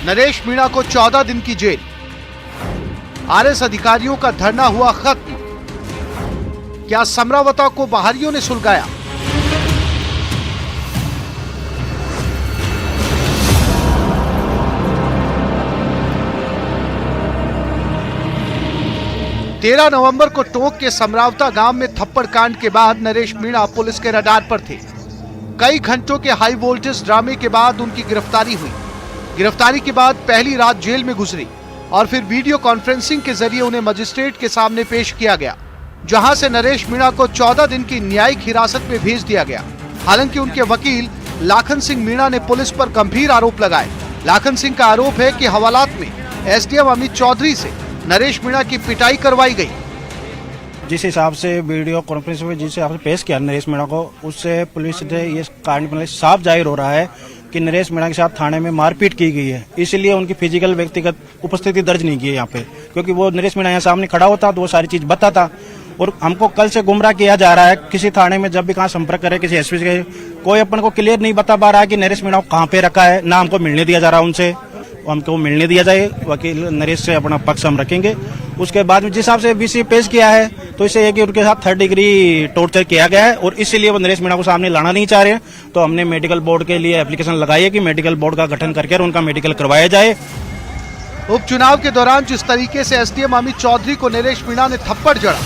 नरेश मीणा को 14 दिन की जेल। आरएस अधिकारियों का धरना हुआ खत्म। क्या समरावता को बाहरियों ने सुलगाया? तेरह नवंबर को टोंक के समरावता गांव में थप्पड़ कांड के बाद नरेश मीणा पुलिस के रडार पर थे। कई घंटों के हाई वोल्टेज ड्रामे के बाद उनकी गिरफ्तारी हुई। गिरफ्तारी के बाद पहली रात जेल में गुजरी और फिर वीडियो कॉन्फ्रेंसिंग के जरिए उन्हें मजिस्ट्रेट के सामने पेश किया गया, जहां से नरेश मीणा को 14 दिन की न्यायिक हिरासत में भेज दिया गया। हालांकि उनके वकील लाखन सिंह मीणा ने पुलिस पर गंभीर आरोप लगाए। लाखन सिंह का आरोप है कि हवालात में एसडीएम अमित चौधरी से नरेश मीणा की पिटाई करवाई गई। जिस हिसाब से वीडियो कॉन्फ्रेंस में जिस हिसाब से पेश किया नरेश मीणा को, उससे पुलिस से ये कांड साफ जाहिर हो रहा है कि नरेश मीणा के साथ थाने में मारपीट की गई है। इसलिए उनकी फिजिकल व्यक्तिगत उपस्थिति दर्ज नहीं की है यहाँ पे, क्योंकि वो नरेश मीणा यहाँ सामने खड़ा होता तो वो सारी चीज बताता। और हमको कल से गुमराह किया जा रहा है। किसी थाने में जब भी कहाँ संपर्क करे, किसी एसपी से, कोई अपन को क्लियर नहीं बता पा रहा है कि नरेश मीणा को कहाँ पे रखा है, ना हमको मिलने दिया जा रहा है उनसे। हमको मिलने दिया जाए, वकील नरेश से अपना पक्ष हम रखेंगे। उसके बाद में जिस हिसाब से वीसी पेश किया है, तो इससे कि उनके साथ 3rd डिग्री टॉर्चर किया गया है और इसीलिए वो नरेश मीणा को सामने लाना नहीं चाह रहे हैं। तो हमने मेडिकल बोर्ड के लिए एप्लीकेशन लगाई है कि मेडिकल बोर्ड का गठन करके उनका मेडिकल करवाया जाए। उपचुनाव के दौरान जिस तरीके से एसडीएम अमित चौधरी को नरेश मीणा ने थप्पड़ जड़ा,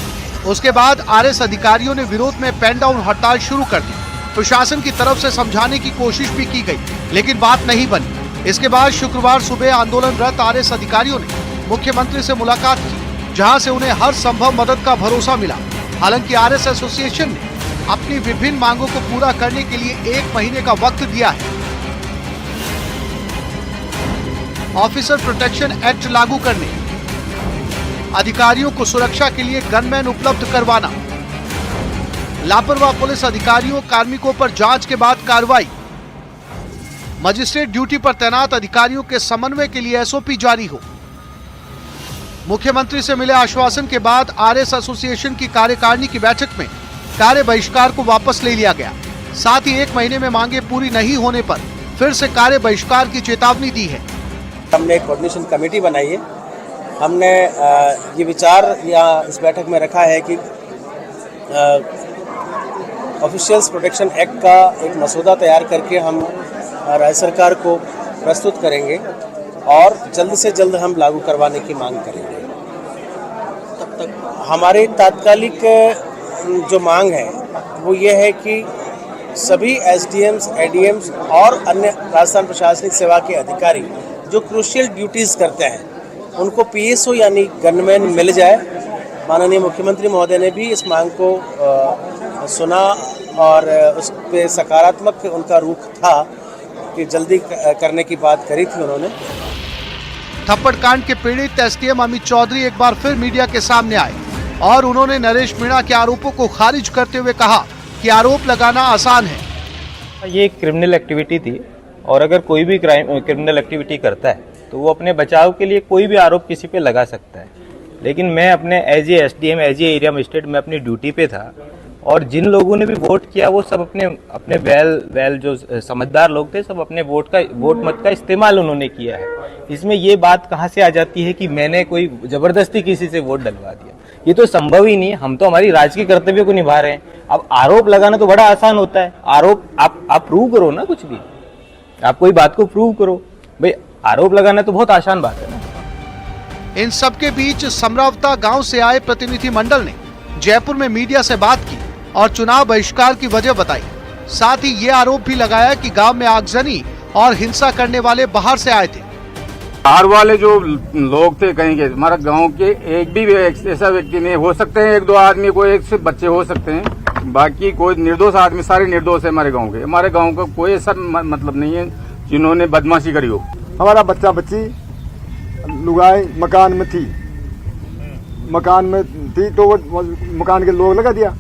उसके बाद आरएस अधिकारियों ने विरोध में पेन डाउन हड़ताल शुरू कर दी। प्रशासन की तरफ से समझाने की कोशिश भी की गई, लेकिन बात नहीं बनी। इसके बाद शुक्रवार सुबह आंदोलनरत आरएस अधिकारियों ने मुख्यमंत्री से मुलाकात की, जहां से उन्हें हर संभव मदद का भरोसा मिला। हालांकि आरएस एसोसिएशन ने अपनी विभिन्न मांगों को पूरा करने के लिए 1 महीने का वक्त दिया है। ऑफिसर प्रोटेक्शन एक्ट लागू करने, अधिकारियों को सुरक्षा के लिए गनमैन उपलब्ध करवाना, लापरवाह पुलिस अधिकारियों कार्मिकों पर जांच के बाद कार्रवाई, मजिस्ट्रेट ड्यूटी पर तैनात अधिकारियों के समन्वय के लिए एसओपी जारी हो। मुख्यमंत्री से मिले आश्वासन के बाद आरएस एसोसिएशन की कार्यकारिणी की बैठक में कार्य बहिष्कार को वापस ले लिया गया। साथ ही 1 महीने में मांगे पूरी नहीं होने पर फिर से कार्य बहिष्कार की चेतावनी दी है। हमने एक कोऑर्डिनेशन कमेटी बनाई है। हमने ये विचार यहाँ इस बैठक में रखा है कि ऑफिशियल्स प्रोटेक्शन एक्ट का एक मसौदा तैयार करके हम राज्य सरकार को प्रस्तुत करेंगे और जल्द से जल्द हम लागू करवाने की मांग करेंगे। तब तक हमारी तात्कालिक जो मांग है वो ये है कि सभी एसडीएम्स, एडीएम्स और अन्य राजस्थान प्रशासनिक सेवा के अधिकारी जो क्रूशियल ड्यूटीज़ करते हैं उनको पीएसओ यानी गनमैन मिल जाए। माननीय मुख्यमंत्री महोदय ने भी इस मांग को सुना और उस पर सकारात्मक उनका रुख था कि जल्दी करने की बात करी थी उन्होंने। थप्पड़ कांड के पीड़ित एसडीएम अमित चौधरी एक बार फिर मीडिया के सामने आए और उन्होंने नरेश मीणा के आरोपों को खारिज करते हुए कहा कि आरोप लगाना आसान है। ये एक क्रिमिनल एक्टिविटी थी और अगर कोई भी क्रिमिनल एक्टिविटी करता है तो वो अपने बचाव के लिए कोई भी आरोप किसी पे लगा सकता है। लेकिन मैं अपने as a SDM, as a area magistrate में अपनी ड्यूटी पे था और जिन लोगों ने भी वोट किया वो सब अपने वेल जो समझदार लोग थे, सब अपने वोट मत का इस्तेमाल उन्होंने किया है। इसमें ये बात कहाँ से आ जाती है कि मैंने कोई जबरदस्ती किसी से वोट डलवा दिया? ये तो संभव ही नहीं है। हम तो हमारी राजकीय कर्तव्य को निभा रहे हैं। अब आरोप लगाना तो बड़ा आसान होता है। आरोप आप प्रूव करो ना, कुछ भी आप कोई बात को प्रूव करो। भाई आरोप लगाना तो बहुत आसान बात है ना। इन सबके बीच समरावता गांव से आए प्रतिनिधि मंडल ने जयपुर में मीडिया से बात की और चुनाव बहिष्कार की वजह बताई। साथ ही ये आरोप भी लगाया कि गांव में आगजनी और हिंसा करने वाले बाहर से आए थे। बाहर वाले जो लोग थे कहीं के, हमारा गांव के एक भी ऐसा व्यक्ति नहीं हो सकते हैं। 1-2 आदमी, कोई 1 से बच्चे हो सकते हैं, बाकी कोई निर्दोष आदमी, सारे निर्दोष है हमारे गांव के। हमारे गांव का कोई ऐसा मतलब नहीं है जिन्होंने बदमाशी करी हो। हमारा बच्चा बच्ची लुगाई मकान में थी तो वो मकान के लोग लगा दिया।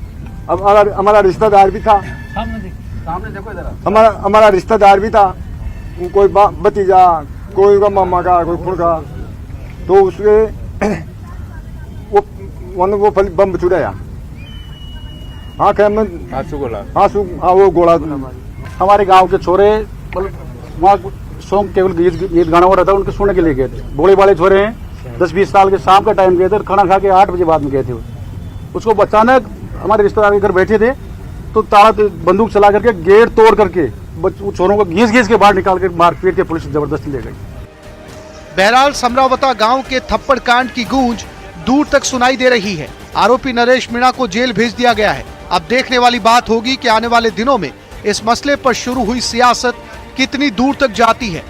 अब हमारा रिश्तेदार भी था, हमारा रिश्तेदार भी था, कोई भतीजा, कोई का मामा का, कोई खुद का, तो उसके वो बम छुड़ाया। हाँ वो गोला हमारे गांव के छोरे वहाँ सॉन्ग केवल गीत गाना हो रहा था, उनके सुनने के लिए गए थे। बोले वाले छोरे हैं 10-20 साल के, शाम का टाइम गए थे, खाना खा के 8 बजे बाद में गए थे। उसको अचानक हमारे रिश्तेदार के घर बैठे थे तो ताला बंदूक चला करके गेट तोड़ करके चोरों को घींच के बाहर निकाल कर मार पीट के पुलिस जबरदस्ती ले गई। बहरहाल समरावता गांव के थप्पड़ कांड की गूंज दूर तक सुनाई दे रही है। आरोपी नरेश मीणा को जेल भेज दिया गया है। अब देखने वाली बात होगी कि आने वाले दिनों में इस मसले पर शुरू हुई सियासत कितनी दूर तक जाती है।